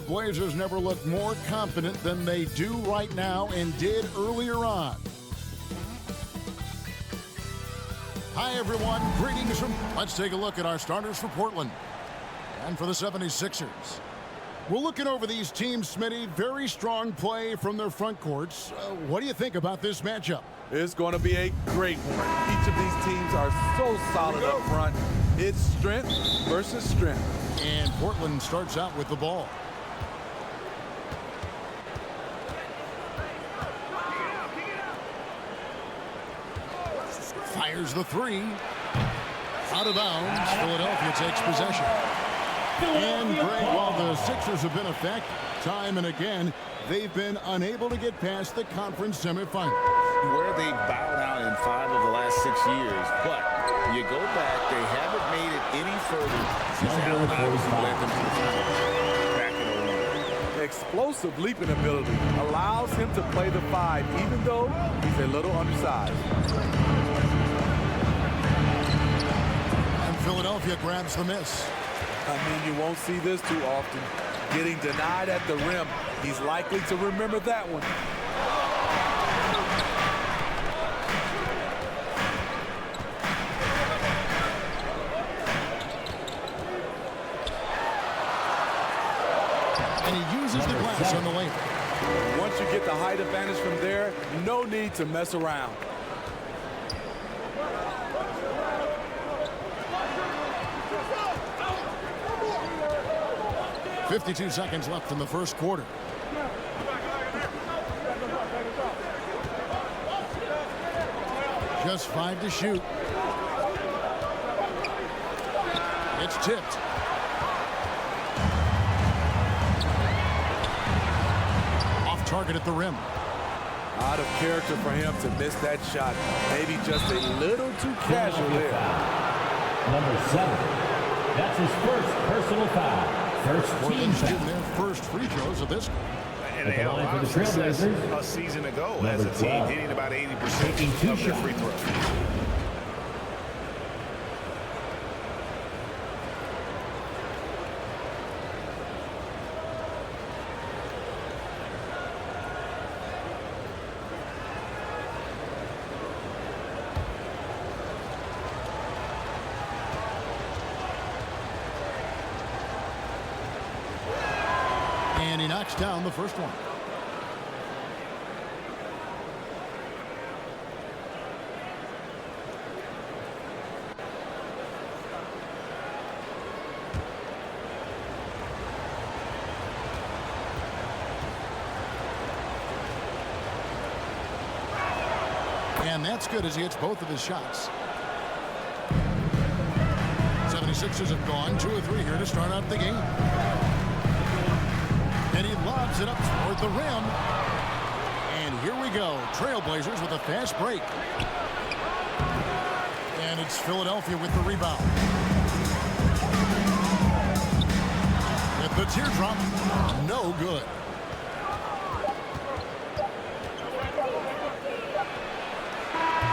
Blazers never looked more confident than they do right now and did earlier on. Hi, everyone. Greetings from... Let's take a look at our starters for Portland. And for the 76ers. We're looking over these teams, Smitty. Very strong play from their front courts. What do you think about this matchup? It's going to be a great one. Each of these teams are so solid up front. It's strength versus strength. And Portland starts out with the ball. Fires the three. Out of bounds. Philadelphia takes possession. And Greg, while the Sixers have been effective time and again, they've been unable to get past the conference semifinals. Where they bowed out in 5 of the last 6 years, but you go back, they haven't made it any further since Allen Iverson led them to the finals back in 2001. Explosive leaping ability allows him to play the 5, even though he's a little undersized. And Philadelphia grabs the miss. I mean, you won't see this too often. Getting denied at the rim, he's likely to remember that one. And he uses the glass on the layup. Once you get the height advantage from there, no need to mess around. 52 seconds left in the first quarter. Just 5 to shoot. It's tipped. Off target at the rim. Out of character for him to miss that shot. Maybe just a little too casual there. Number 7. That's his first personal foul. First team shooting their first free throws of this. And they had a lot of success a season ago as a team, hitting about 80% of their free throws. And he knocks down the first one. And that's good as he hits both of his shots. 76ers have gone 2 of 3 here to start out the game. And he lobs it up toward the rim. And here we go. Trailblazers with a fast break. And it's Philadelphia with the rebound. With the teardrop, no good.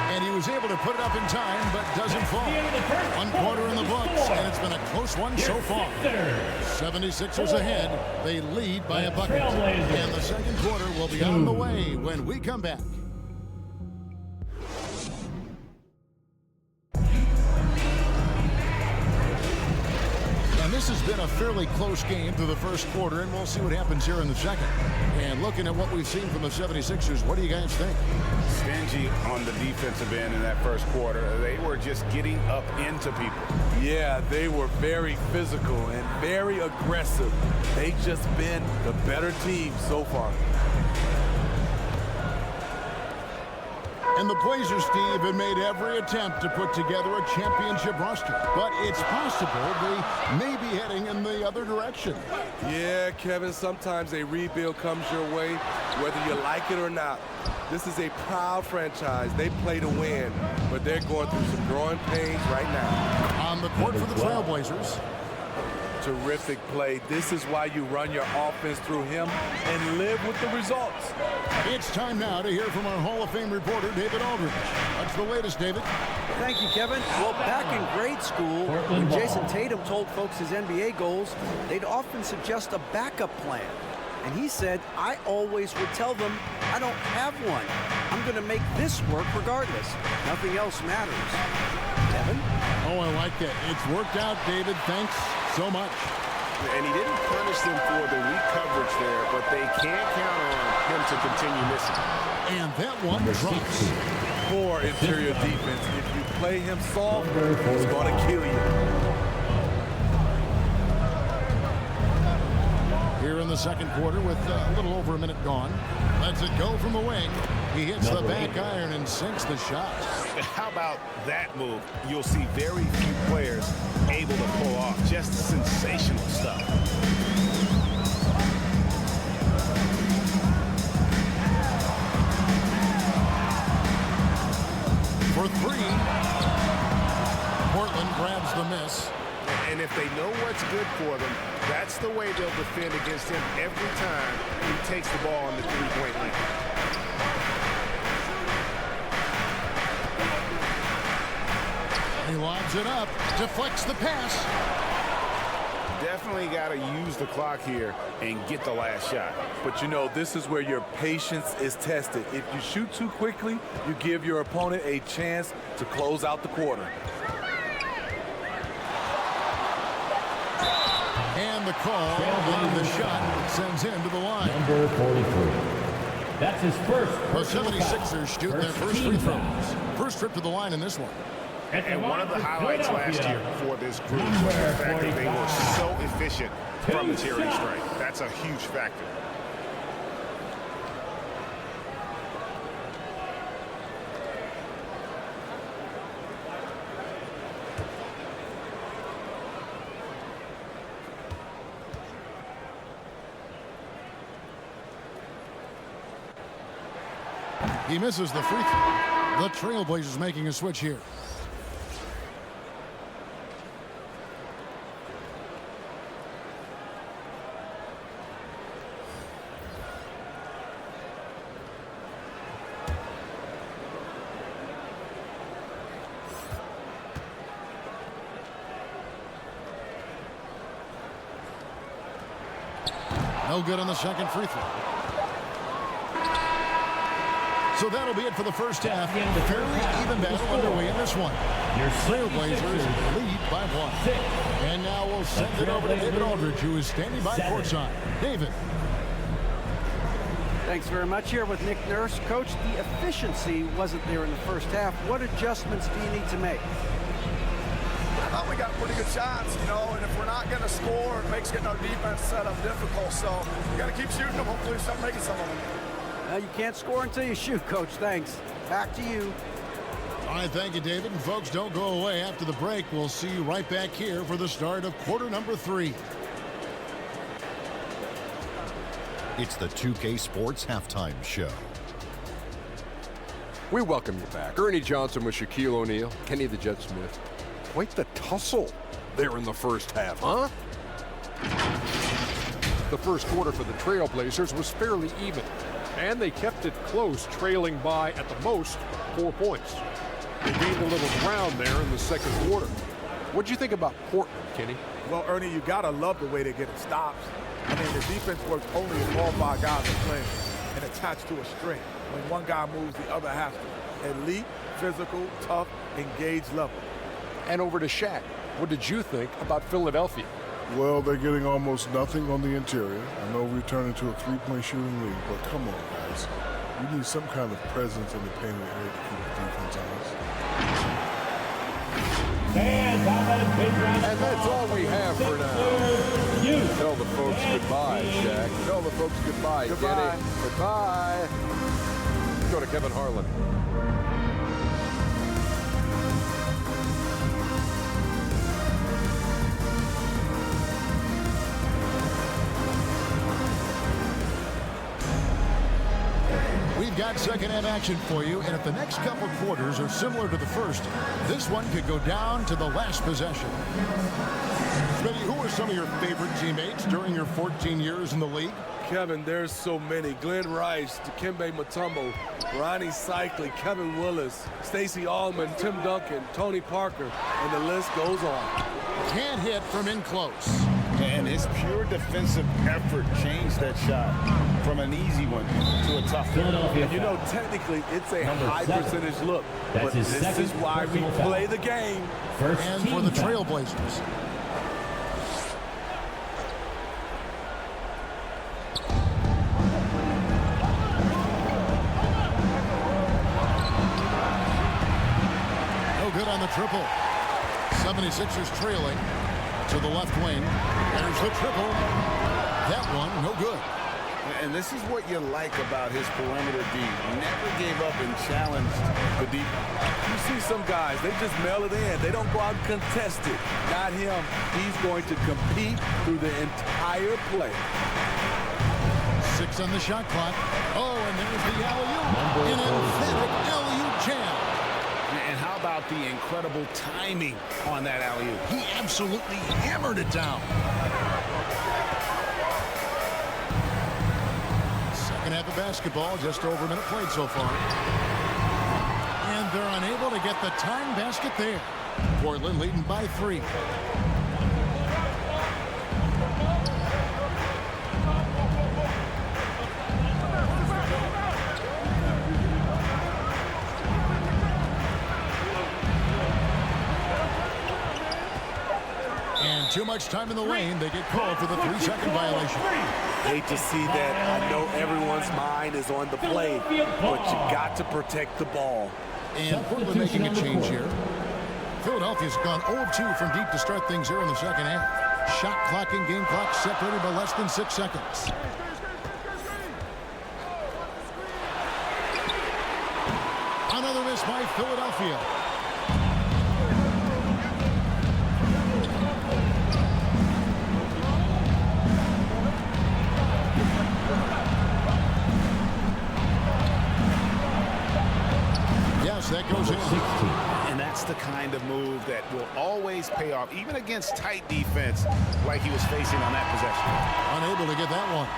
And he was able to put it up in time, but doesn't fall. 1 quarter in the books, and it's been a close one so far. 76ers ahead. They lead by a bucket. And the second quarter will be on the way when we come back. And this has been a fairly close game through the first quarter, and we'll see what happens here in the second. And looking at what we've seen from the 76ers, what do you guys think? Stingy on the defensive end in that first quarter. They were just getting up into people. Yeah, they were very physical and very aggressive. They've just been the better team so far. And the Blazers, Steve, have made every attempt to put together a championship roster. But it's possible they may be heading in the other direction. Yeah, Kevin, sometimes a rebuild comes your way, whether you like it or not. This is a proud franchise. They play to win, but they're going through some growing pains right now. On the court for the Trailblazers. Terrific play. This is why you run your offense through him and live with the results. It's time now to hear from our Hall of Fame reporter, David Aldridge. What's the latest, David? Thank you, Kevin. Well, back in grade school, when Jason Tatum told folks his NBA goals, they'd often suggest a backup plan. And he said, I always would tell them, I don't have one. I'm going to make this work regardless. Nothing else matters. Kevin? Oh, I like that. It's worked out, David. Thanks so much. And he didn't punish them for the weak coverage there, but they can't count on him to continue missing. And that one drops. Poor interior defense. If you play him soft, he's going to kill you. Here in the second quarter with a little over a minute gone. Lets it go from the wing. He hits the back iron and sinks the shot. How about that move? You'll see very few players able to pull off just sensational stuff. For three. Portland grabs the miss. And if they know what's good for them, that's the way they'll defend against him every time he takes the ball in the three-point line. He lobs it up, deflects the pass. Definitely got to use the clock here and get the last shot. But you know, this is where your patience is tested. If you shoot too quickly, you give your opponent a chance to close out the quarter. And the call on the shot sends him to the line. Number 43. That's his first. The 76ers shoot their first free throws. First trip to the line in this one. And one of the highlights last year for this group was the fact that they were so efficient from the charity stripe. That's a huge factor. He misses the free throw. The Trailblazers making a switch here. No good on the second free throw. So that'll be it for the first half. Fairly even battle underway in this one. Your Trailblazers lead by 1. And now we'll send it over to David Aldridge, who is standing by courtside. David. Thanks very much. Here with Nick Nurse. Coach, the efficiency wasn't there in the first half. What adjustments do you need to make? I thought we got pretty good shots, you know, and if we're not going to score, it makes getting our defense set up difficult. So we got to keep shooting them. Hopefully we start making some of them. You can't score until you shoot, Coach. Thanks. Back to you. All right, thank you, David. And folks, don't go away. After the break, we'll see you right back here for the start of quarter number 3. It's the 2K Sports Halftime Show. We welcome you back. Ernie Johnson with Shaquille O'Neal, Kenny the Jet Smith. Quite the tussle there in the first half, huh? The first quarter for the Trailblazers was fairly even, and they kept it close, trailing by, at the most, 4 points. They gained a little ground there in the second quarter. What'd you think about Portland, Kenny? Well, Ernie, you got to love the way they get stops. I mean, the defense works only if all 5 guys are playing and attached to a string. When one guy moves, the other has to. Elite, physical, tough, engaged level. And over to Shaq. What did you think about Philadelphia? Well, they're getting almost nothing on the interior. I know we've turned into a three-point shooting league, but come on, guys. We need some kind of presence in the painted area to keep the defense honest. And that's all we have for now. Tell the folks goodbye, Shaq. Tell the folks goodbye, Kenny. Goodbye. Go to Kevin Harlan. We've got second half action for you, and if the next couple quarters are similar to the first, this one could go down to the last possession. Smitty, who are some of your favorite teammates during your 14 years in the league? Kevin, there's so many. Glenn Rice, Dikembe Mutombo, Ronnie Cycli, Kevin Willis, Stacey Allman, Tim Duncan, Tony Parker, and the list goes on. Can't hit from in close. And his pure defensive effort changed that shot from an easy one to a tough one. And you know, technically, it's a high percentage look. But this is why we play the game. And for the Trailblazers. No good on the triple. 76ers trailing to the left wing. There's the triple. That one, no good. And this is what you like about his perimeter D. Never gave up and challenged the deep. You see some guys, they just mail it in. They don't go out and contest it. Not him. He's going to compete through the entire play. 6 on the shot clock. Oh, and there's the alley-oop. An emphatic alley-oop jam. And how about the incredible timing on that alley-oop? He absolutely hammered it down. Second half of basketball, just over a minute played so far. And they're unable to get the tying basket there. Portland leading by 3. And too much time in the lane. They get called for the 3-second violation. Hate to see that. I know everyone's mind is on the play, but you got to protect the ball. And Portland making a change here. Philadelphia's gone 0 of 2 from deep to start things here in the second half. Shot clock and game clock separated by less than 6 seconds. Another miss by Philadelphia. Yes, that goes in. And that's the kind of move that will always pay off, even against tight defense like he was facing on that possession. Unable to get that one.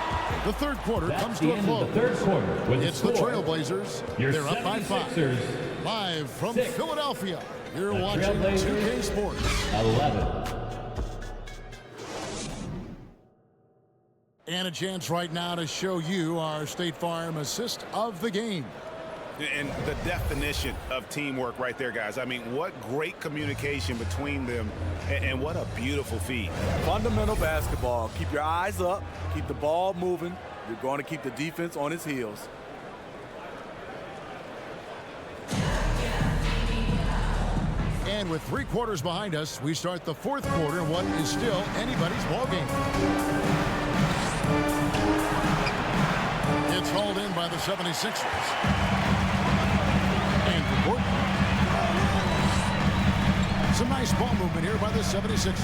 The third quarter comes to a close. It's the Trailblazers. They're up by 5. Live from Philadelphia. You're watching 2K Sports. 11. And a chance right now to show you our State Farm assist of the game. And the definition of teamwork right there, guys. I mean, what great communication between them, and what a beautiful feed. Fundamental basketball. Keep your eyes up. Keep the ball moving. You're going to keep the defense on its heels. And with 3 quarters behind us, we start the fourth quarter in what is still anybody's ball game. It's hauled in by the 76ers. And for Portland. Some nice ball movement here by the 76ers.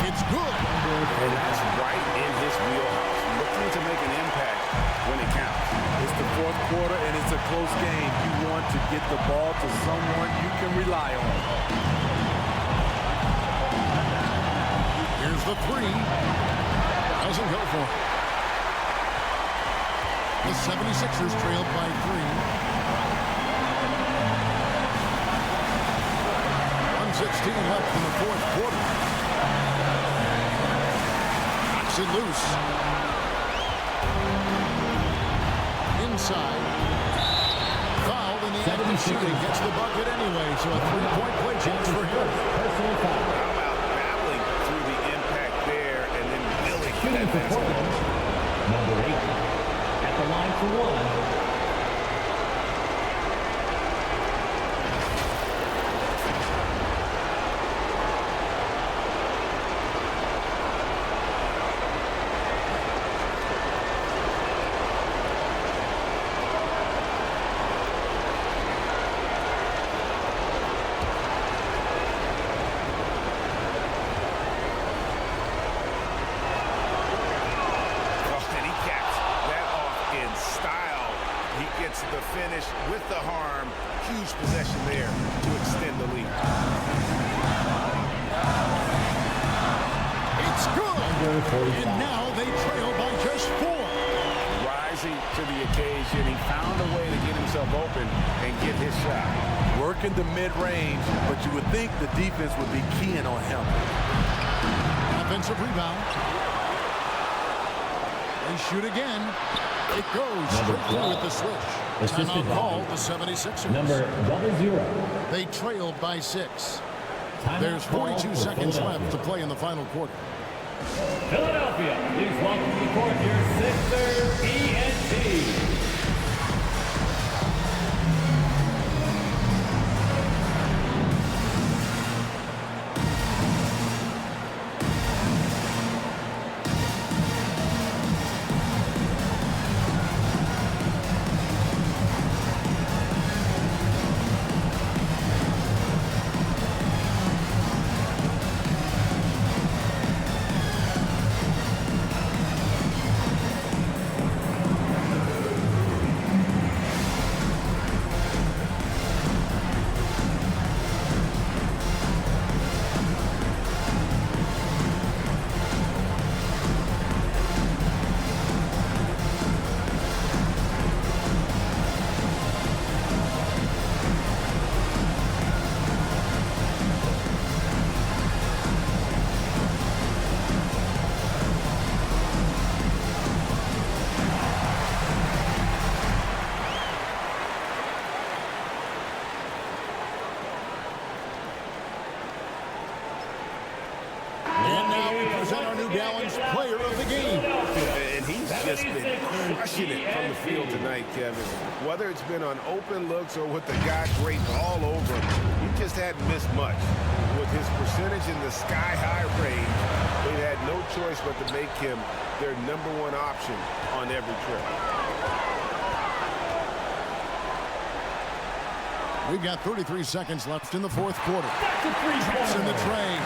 It's good. And that's right in his wheelhouse. Looking to make an impact when it counts. It's the fourth quarter, and it's a close game. You want to get the ball to someone you can rely on. Here's the 3. Doesn't go for it. The 76ers trailed by 3. 1:16 left in the fourth quarter. Knocks it loose. Inside. Fouled in the act of shooting. Gets the bucket anyway, so a 3-point play chance for him. How about battling through the impact there and then building that basket? Number 8. At the line for 1. The finish with the harm. Huge possession there to extend the lead. It's It's good. And now they trail by just 4. Rising to the occasion, he found a way to get himself open and get his shot. Working the mid-range, but you would think the defense would be keying on him. Offensive rebound. They shoot again. It goes straight through with the switch. Timeout called the 76ers. Number 00. They trailed by 6. There's 42 seconds left to play in the final quarter. Philadelphia, please welcome to the court your Sixers ENT. Player of the game. And he's just been crushing it from the field tonight, Kevin. Whether it's been on open looks or with the guy draped all over him, he just hadn't missed much. With his percentage in the sky-high range, they had no choice but to make him their #1 option on every trip. We've got 33 seconds left in the fourth quarter. Traps in the tray.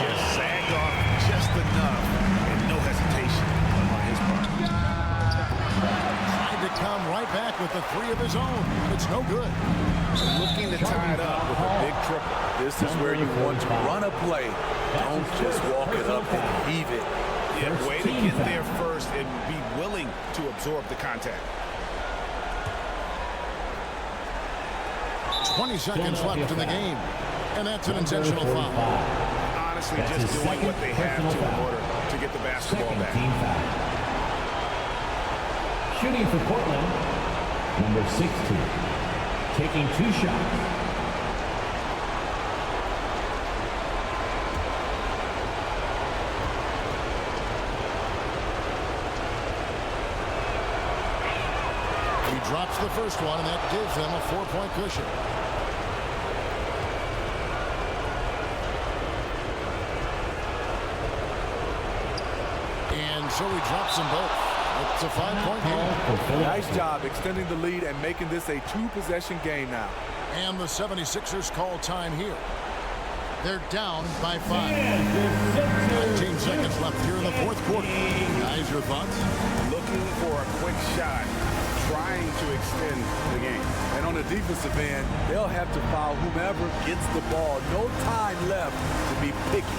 Just sagged off just enough, and no hesitation on his part. Tried to come right back with the 3 of his own. It's no good. Looking to tie it up with a big triple. This is where you want to run a play. Don't just walk it up and heave it. Yeah, way to get there first and be willing to absorb the contact. 20 seconds left in the game. And that's an intentional foul. Honestly, just doing what they have to in order to get the basketball back. Shooting for Portland, number 16. Taking 2 shots. He drops the first one, and that gives them a 4-point cushion. And so he drops them both. It's a 5-point game. Nice job extending the lead and making this a 2-possession game now. And the 76ers call time here. They're down by 5. 19 seconds left here in the fourth quarter. Guys, your thoughts? Looking for a quick shot, trying to extend the game. And on the defensive end, they'll have to foul whomever gets the ball. No time left to be picky.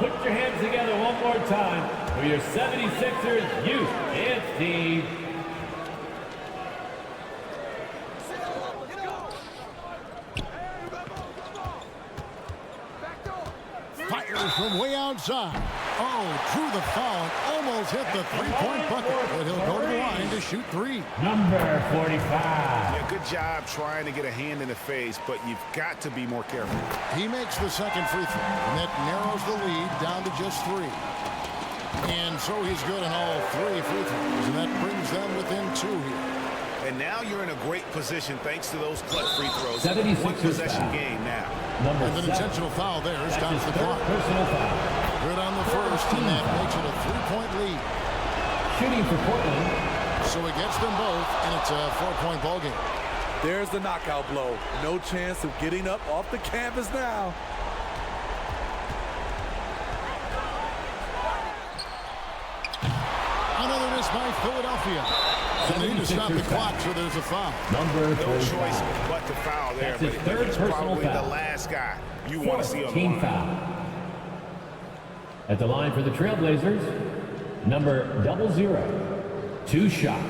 Put your hands together one more time for your 76ers youth dance team. Fires from way outside. Oh, drew the foul and almost hit the 3-point bucket. But he'll go to the line to shoot 3. Number 45. Yeah, good job trying to get a hand in the face, but you've got to be more careful. He makes the second free throw, and that narrows the lead down to just 3. And so he's good in all 3 free throws, and that brings them within 2 here. And now you're in a great position thanks to those clutch free throws. 76ers One possession foul. game now. Number With an 7. intentional foul there, That's stops his the third clock. personal foul. Good on the first, and that makes it a 3-point lead. Shooting for Portland. So it gets them both, and it's a 4-point ball game. There's the knockout blow. No chance of getting up off the canvas now. Another miss by Philadelphia. And they need to stop the clock, so there's a foul. Number No 35. choice but to foul there, That's his but third he's personal probably foul. the last guy you want to see on the Team line. foul. At the line for the Trailblazers, number 00. 2 shots.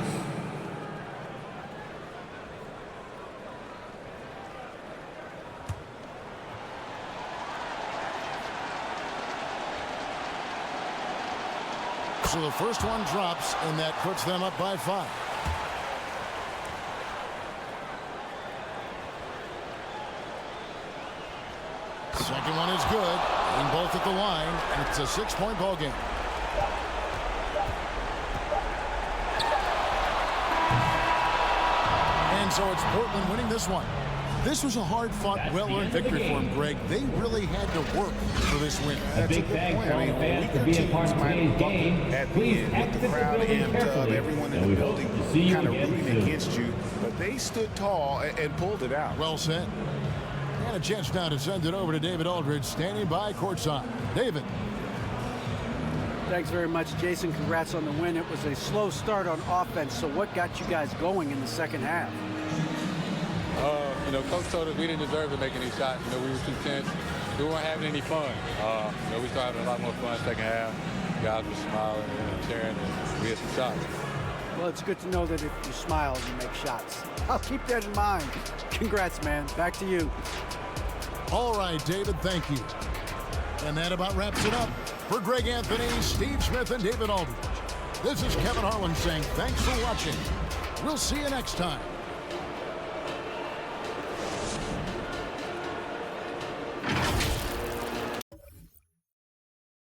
So the first one drops, and that puts them up by 5. Second one is good. And both at the line, and it's a 6-point ball game. And so it's Portland winning this one. This was a hard-fought, well-earned victory for them, Greg. They really had to work for this win. A big thanks to all the fans for being a part of today's game. Please exit the building carefully. Everyone in And the we hope building to see you kind of again rooting soon. against you, but they stood tall and pulled it out. Well said. And a chance now to send it over to David Aldridge, standing by courtside. David. Thanks very much, Jason. Congrats on the win. It was a slow start on offense, so what got you guys going in the second half? Coach told us we didn't deserve to make any shots. We were too tense. We weren't having any fun. We started having a lot more fun second half. Guys were smiling and cheering, and we had some shots. Well, it's good to know that if you smile, you make shots. I'll keep that in mind. Congrats, man. Back to you. All right, David, thank you. And that about wraps it up. For Greg Anthony, Steve Smith, and David Aldridge, this is Kevin Harlan saying thanks for watching. We'll see you next time.